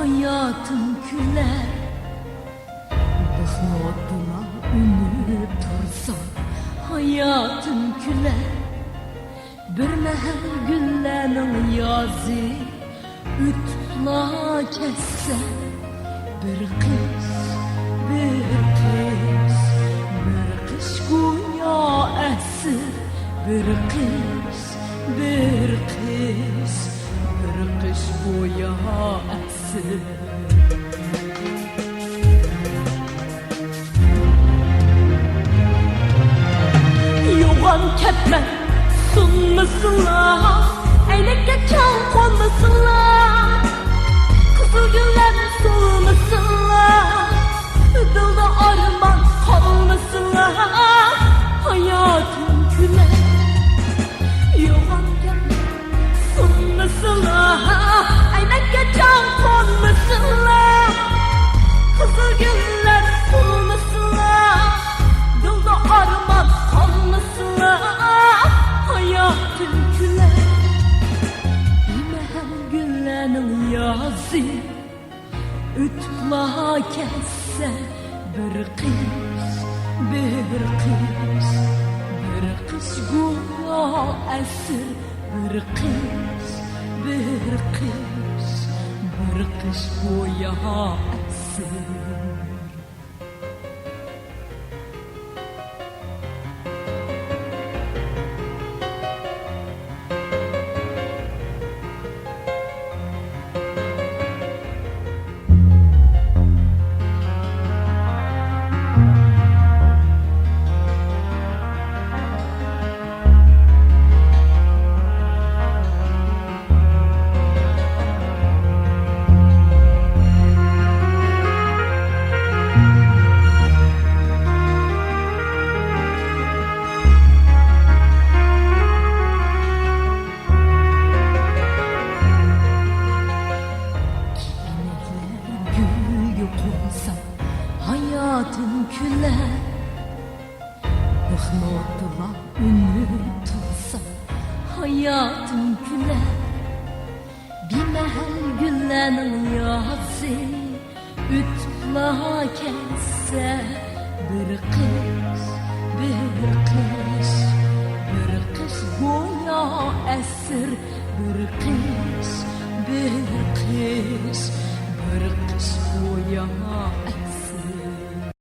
hayatım küler. Bıkmadına ünlü tursa hayatım küler. Bir mehel güllenin yazı ütla kesse. Bir kız, bir kız, bir kız güya esir. Bir kız, bir kız, bir kız güya esir. Yoğan ketmen sunmasınlar, eynekle çal konmasınlar, kızıl güller solmasınlar, dılda arman kalmasınlar. Hayatım güler. Yoğan ketmen sunmasınlar, eynekle çal konmasınlar, kızıl güller solmasınlar, dılda arman kalmasınlar. Hayatım güler. Bilmem güllenin yazı ütla kesse. Bir kız, bir kız, bir kız güya esir. Bir kız, bir kız, bir kız güya esir. Hayatım küler. Bıkmadıla ünlü tutsa hayatım küler. Bir mehel güllenin yazı ütla kesse. Bir kız, bir kız, bir kız güya esir. Bir kız, bir kız, bir kız güya esir.